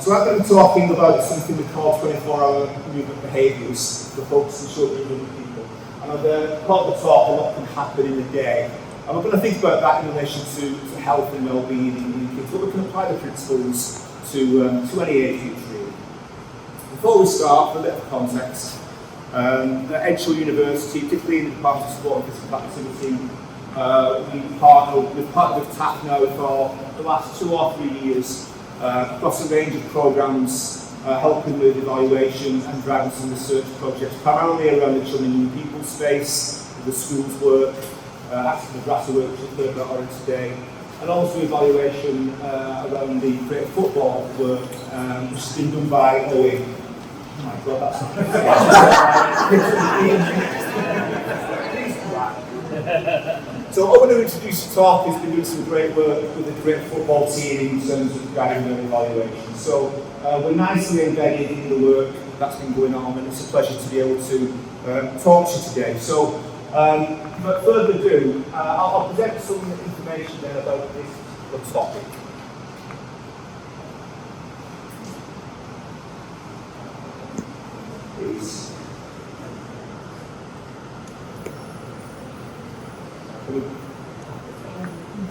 So I'm going to be talking about something we call 24-hour movement behaviours for folks and children and young people. And I've called the talk on what can happen in a day. And we're going to think about that in relation to health and well-being in kids, but we can apply the principles to any age group really. Before we start, for a bit of context, at Edgehill University, particularly in the Department of Sport and Physical Activity, we've partnered with TAP now for the last 2 or 3 years across a range of programmes helping with evaluation and driving some research projects, primarily around the children and young people space, the schools work, active madrasa work, which we've heard about already today, and also evaluation around the creative football work, which has been done by Owen. Oh my God, that's not So Owen, who introduced the talk, has been doing some great work with the creative football team in terms of guiding their evaluation. So we're nicely embedded in the work that's been going on, and it's a pleasure to be able to talk to you today. So, without further ado, I'll present some information then about this particular topic. Please.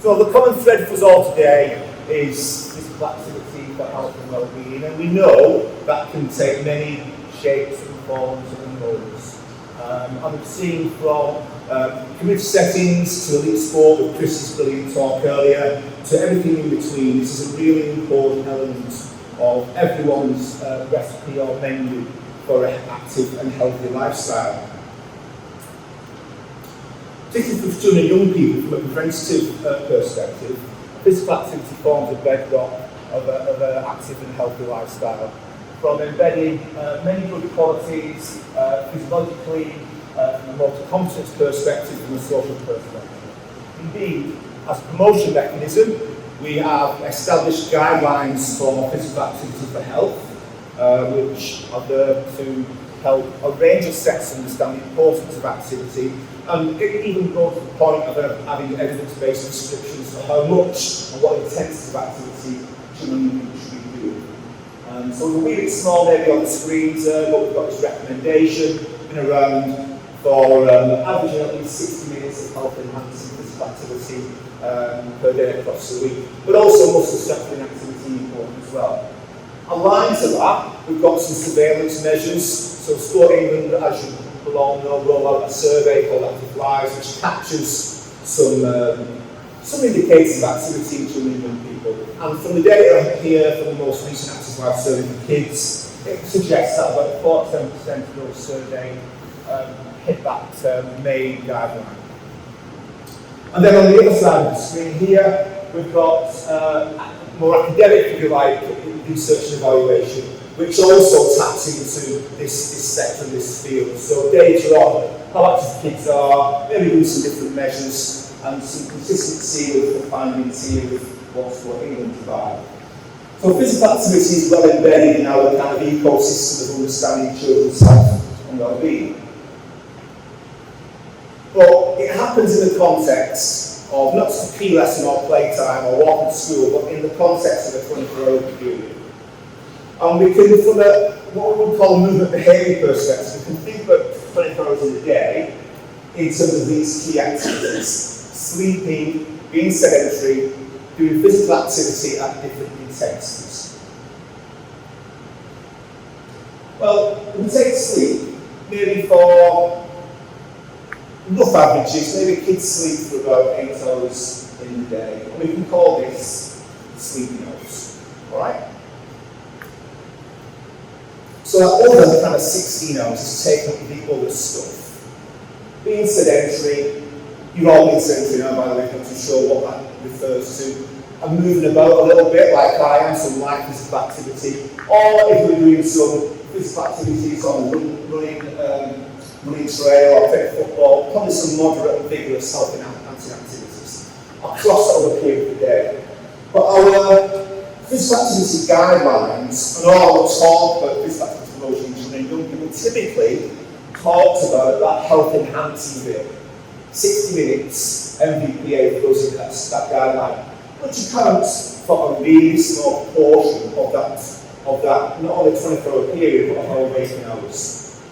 So the common thread for us all today is physical activity for health and well-being, and we know that can take many shapes and forms and modes. And we've seen from community settings to elite sport with Chris's brilliant talk earlier, to everything in between. This is a really important element of everyone's recipe or menu for an active and healthy lifestyle. Particularly for children and young people, from a preventative perspective, physical activity forms a bedrock of an active and healthy lifestyle. From embedding many good qualities physiologically, from a motor competence perspective, from a social perspective. Indeed, as a promotion mechanism, we have established guidelines for physical activity for health, which are there to help a range of sectors understand the importance of activity, and it even goes to the point of having evidence-based restrictions for how much and what intensity of activity children should be doing. So we'll leave it small maybe on the screens, but we've got this recommendation been around for averaging at least 60 minutes of health-enhancing physical activity per day across the week, but also muscle strengthening activity important as well. Aligned to that, we've got some surveillance measures. So Stuart, England, as you will all know, roll out a survey called Active Lives, which captures some indicators of activity in children and young people. And from the data here from the most recent Active Lives survey for kids, it suggests that about 47% of those surveyed hit that main guideline. And then on the other side of the screen here, we've got more academic, if you like, research and evaluation, which also taps into this sector and this field. So data on how active kids are, maybe doing some different measures, and some consistency with the findings here with what's what England provide. So physical activity is well embedded in our kind of ecosystem of understanding children's health and well-being. But it happens in the context of not just a key lesson or playtime or walking to school, but in the context of a 24-hour period. And we can, from what we would call a movement behaviour perspective, we can think about 24 hours in a day in terms of these key activities: sleeping, being sedentary, doing physical activity at different intensities. Well, we take sleep, maybe for rough averages, maybe kids sleep for about 8 hours in the day. And we can call this sleeping hours, alright? So that other kind of 16 hours is taken up with the other stuff. Being sedentary, you've all been sedentary now, by the way, I'm not too sure what that refers to. And moving about a little bit, like I am, some light physical activity. Or if we're doing some physical activities on running trail or playing football, probably some moderate and vigorous health-enhancing activities across over a period of the day. But our physical activity guidelines and all the talk about physical activity promotion in children and young people typically talks about that health-enhancing bit. 60 minutes MVPA for those in that guideline, which accounts for a really small portion of that of that, not only 24-hour period, but of our waking hours.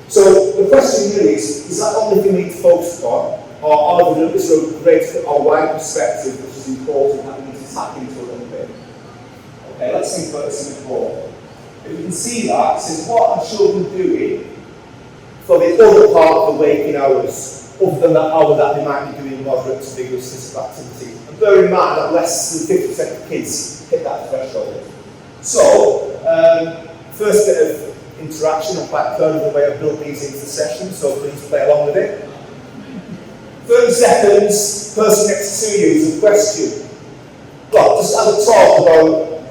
So the question really is that the only thing we need to focus on, or is there a greater or wider perspective which is important that we need to tap into a little bit? Okay, let's think about this a bit more. If you can see that, it says what are children doing for the other part of the waking hours, other than that hour that they might be doing moderate to vigorous physical activity. And bear in mind that less than 50% of kids hit that threshold. So, first bit of interaction, I'm quite proud of the way I've built these into the session, so please play along with it. 30 seconds, person next to you is a question. Well, just have a talk about,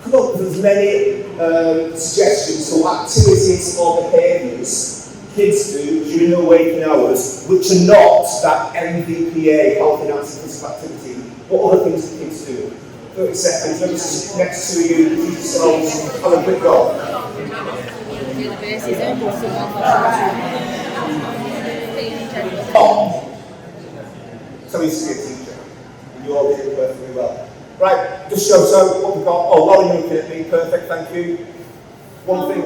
come up with as many suggestions or activities or behaviours kids do during their waking hours, which are not that MVPA, healthy and active physical activity, what other things do kids do? 30 seconds, whoever's next to you, keep yourselves, have a quick go. So he's a teacher, and you all did it perfectly well. Right, just show what we've got. Oh, Lauren, you're looking at me, perfect, thank you. One thing.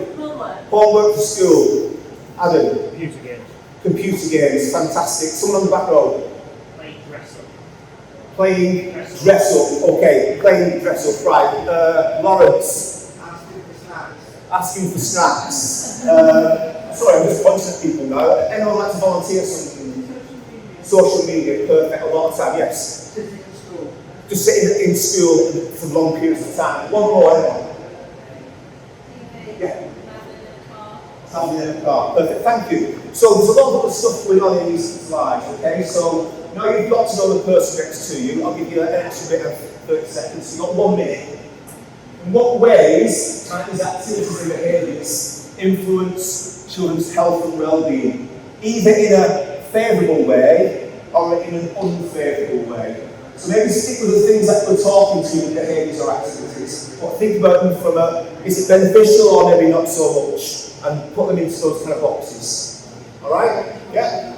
Homework for school. Adam. Computer games. Computer games, fantastic. Someone on the back row. Playing dress up. Playing dress up, okay. Playing dress up, right. Lawrence. Asking for snacks. Asking for snacks. Sorry, I'm just pointing at people now. Anyone like to volunteer something? Social media, perfect, a lot of time, yes. Sitting in school. Just sitting in school for long periods of time. One more, anyone? Yeah. Traveling in a car. Perfect, thank you. So there's a lot of other stuff going on in these slides, okay? So now you've got to know the person next to you. I'll give you an extra bit of 30 seconds. So you've got 1 minute. In what ways can these activities and behaviours influence children's health and well-being, either in a favourable way or in an unfavourable way? So maybe stick with the things that we're talking to, the behaviours or activities, but think about them from is it beneficial or maybe not so much, and put them into those kind of boxes. Alright? Yeah?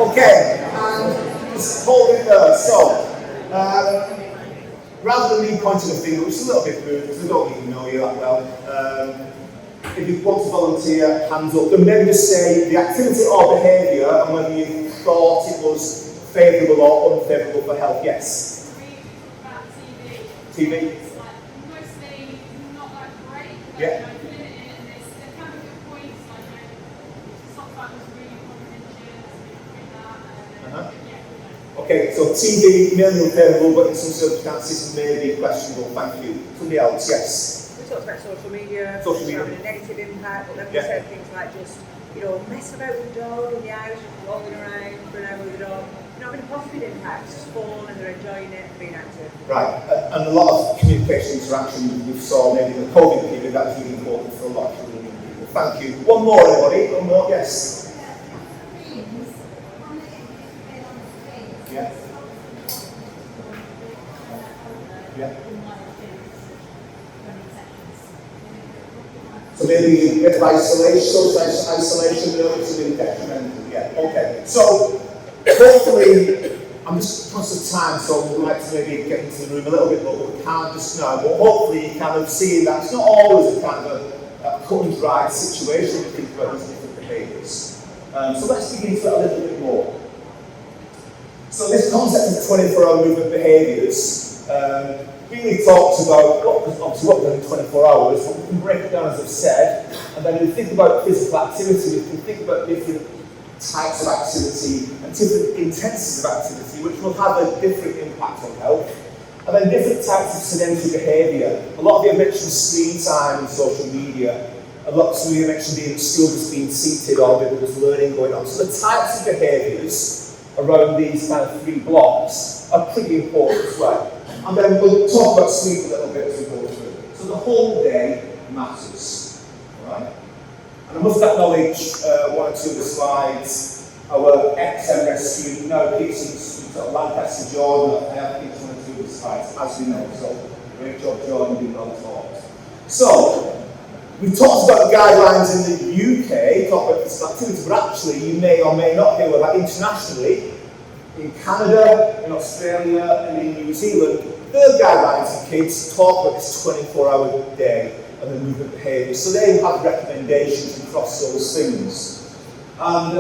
Okay, and just hold it there. So, rather than me pointing a finger, which is a little bit rude because I don't even know you that well, if you want to volunteer, hands up. Then maybe just say the activity or behaviour and whether you thought it was favourable or unfavourable for health. Yes? TV. It's like mostly not that great. But, Yeah. you know, put it in and they're kind of good points, like, you know, stuff that was really comprehension, so that, yeah. Okay, so TV, mainly unfavourable, but in some circumstances may be questionable. Thank you. Somebody else, yes? We talked about social media, Social media. having a negative impact, but then we Yeah. said things like just, you know, mess about with the dog in the house, just rolling around, running over with the dog. Not having a positive impact, just fun and they're enjoying it and being active. Right, and a lot of communication interaction we saw maybe in the COVID period, that was really important for a lot of children and young people. Thank you. One more, everybody. One more, yes? Yeah. Yeah. So maybe a bit of isolation, social isolation, is really detrimental. Yeah, okay. So, hopefully, I'm just conscious of time, so we'd like to maybe get into the room a little bit more, but we can't just now. But hopefully, you kind of see that it's not always a kind of a cut and dry situation to think about these different behaviours. So let's dig into that a little bit more. So this concept of 24-hour movement behaviours, really talks about obviously what we're doing in 24 hours, but we can break it down, as I've said, and then we think about physical activity, we can think about different types of activity and different intensities of activity, which will have a different impact on health. And then different types of sedentary behaviour. A lot of you have mentioned screen time and social media. Some of you mentioned being at school, just being seated, or maybe there's learning going on. So the types of behaviours around these kind of 3 blocks are pretty important as well. And then we'll talk about sleep a little bit as we go through. So the whole day matters, right? And I must acknowledge 1 or 2 of the slides. Our ex-MRS student, now teaching student at Lancaster, Jordan, I have teached 1 or 2 of the slides, as we know. So great job, Jordan, being well taught. So we talked about the guidelines in the UK, talked about physical activity, but actually you may or may not hear that internationally, in Canada, in Australia, and in New Zealand, their guidelines for kids talk about this 24-hour day and the movement behaviour. So they have recommendations across those things. And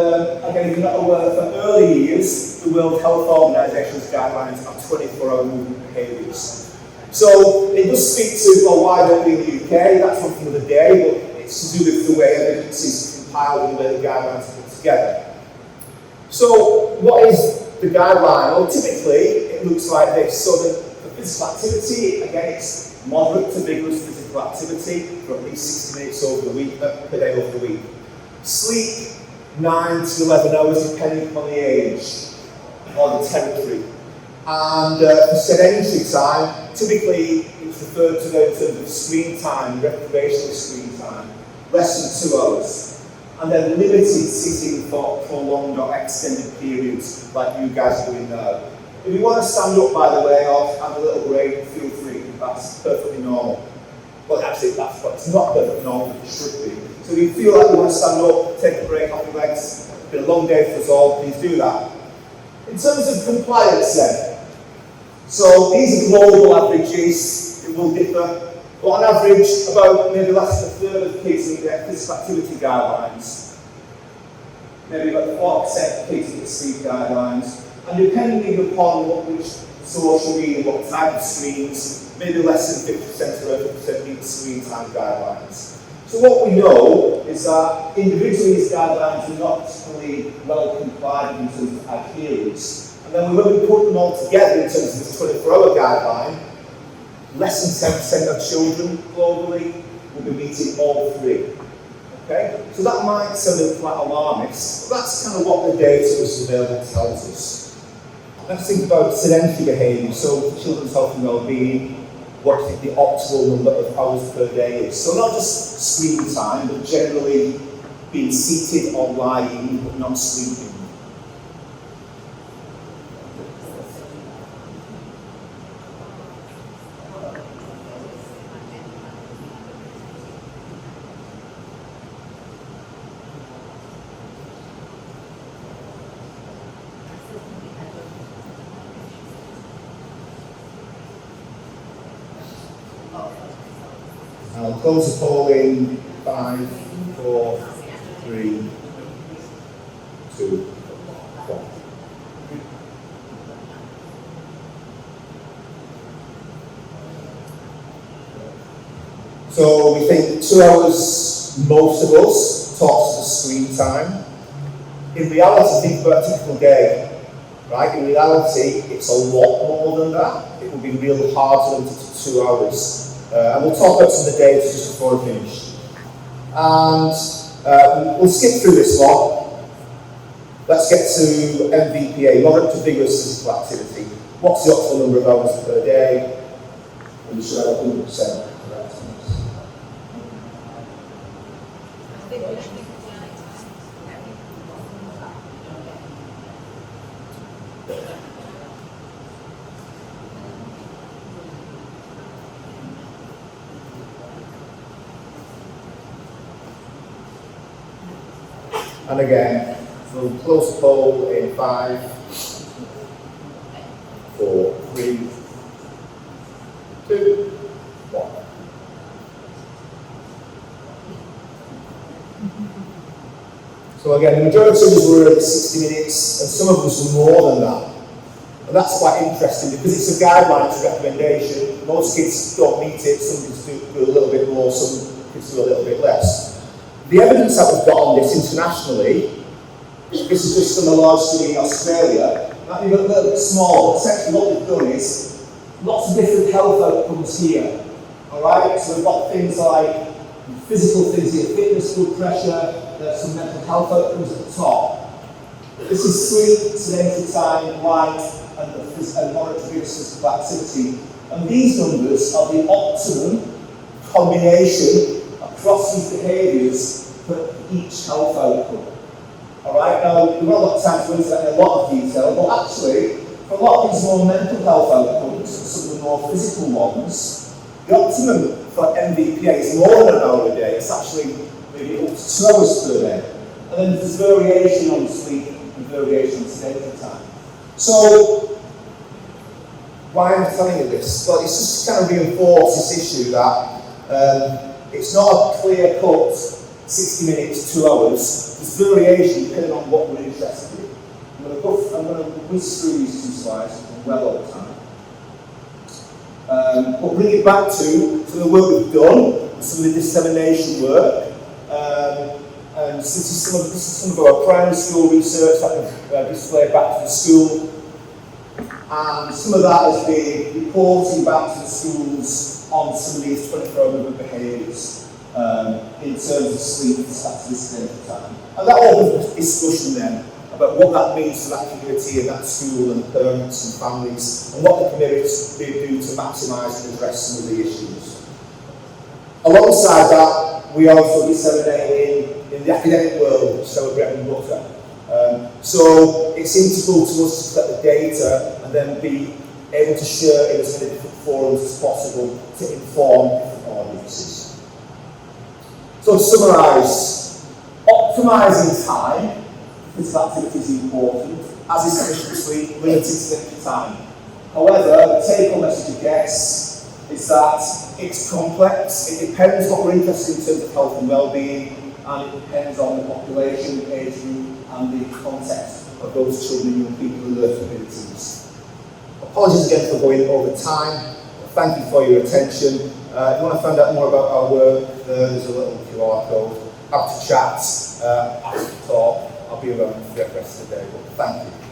again, if you're not aware, for early years, the World Health Organisation's guidelines are 24-hour movement behaviours. So it does speak to, well, why don't we in the UK? That's one for another day, but it's to do with the way evidence is compiled and the way the guidelines are put together. So what is the guideline? Well, typically, it looks like this. So for physical activity, again, it's moderate to vigorous physical activity for at least 60 minutes over the week, per day over the week. Sleep, 9 to 11 hours, depending upon the age or the territory. And for sedentary time, typically it's referred to in terms of screen time, recreational screen time, less than 2 hours. And then limited sitting for prolonged or extended periods, like you guys are doing now. If you want to stand up, by the way, or have a little break, feel free. That's perfectly normal. Well, actually, it's not perfectly normal, it should be. So if you feel like you want to stand up, take a break off your legs, it's been a long day for us all, please do that. In terms of compliance then, so these are global averages, it will differ. But on average, about maybe less than a third of kids need their physical activity guidelines. Maybe about 4% of kids need sleep guidelines. And depending upon which social media, what type of screens, maybe less than 50% or 50% need screen time guidelines. So what we know is that individually these guidelines are not particularly well complied in terms of adherence. And then when we put them all together in terms of this 24-hour guideline, less than 10% of children globally will be meeting all 3. Okay? So that might sound quite alarmist, but that's kind of what the data that's available tells us. Let's think about sedentary behaviour, so children's health and wellbeing, what do you think the optimal number of hours per day is. So not just screen time, but generally being seated or lying, but not sleeping. I'll close the poll in 5, 4, 3, 2, 1. So we think 2 hours, most of us, talks to screen time. In reality, think about a typical day, right? In reality, it's a lot more than that. It would be real hard to limit it to 2 hours. And we'll talk about some of the data just before I finish. And we'll skip through this one. Let's get to MVPA, moderate to vigorous physical activity. What's the optimal number of hours per day? And we should have 100% correctness. And again, we'll close the poll in 5, 4, 3, 2, 1. So again, the majority of us were over 60 minutes, and some of us were more than that. And that's quite interesting because it's a guideline, it's a recommendation. Most kids don't meet it, some kids do a little bit more, some kids do a little bit less. The evidence that we've got on this internationally, this is just from a large study in Australia, might be a little bit small, but essentially what we've done is lots of different health outcomes here. Alright, so we've got things like physical things here, fitness, blood pressure, there's some mental health outcomes at the top. This is sleep, sedentary time, light, and moderate to vigorous physical activity. And these numbers are the optimum combination across these behaviours for each health outcome. Alright, now we've not got time to go into that in a lot of detail, but actually, for a lot of these more mental health outcomes, some of the more physical ones, the optimum for MVPA is more than an hour a day. It's actually maybe up to 2 hours per day. And then there's variation on sleep and variation on sedentary time. So, why am I telling you this? Well, it's just to kind of reinforce this issue that it's not a clear-cut 60 minutes, 2 hours. There's variation depending on what we're interested in. I'm going to whiz through these 2 slides well over time. We'll bring it back to some of the work we've done, some of the dissemination work. And this is some of our primary school research that we've displayed back to the school. And some of that has been reporting back to the schools on some of these 24-hour movement behaviours in terms of sleep and statistic time. And that opens discussion then about what that means for that community and that school and parents and families, and what the communities do to maximise and address some of the issues. Alongside that, we also disseminate in the academic world, which is our bread and butter. So it's integral to us to collect the data and then be able to share in as many different forums as possible to inform different audiences. So to summarise, optimising time, physical activity is important, as is sufficient sleep, limited sleep time. However, the take-home message I guess is that it's complex, it depends what we're interested in terms of health and well-being, and it depends on the population, age group, and the context of those children and young people with learning abilities. Apologies again for going over time. Thank you for your attention. If you want to find out more about our work, there's a little QR code. Have to chat, after the talk. I'll be around for the rest of the day, but thank you.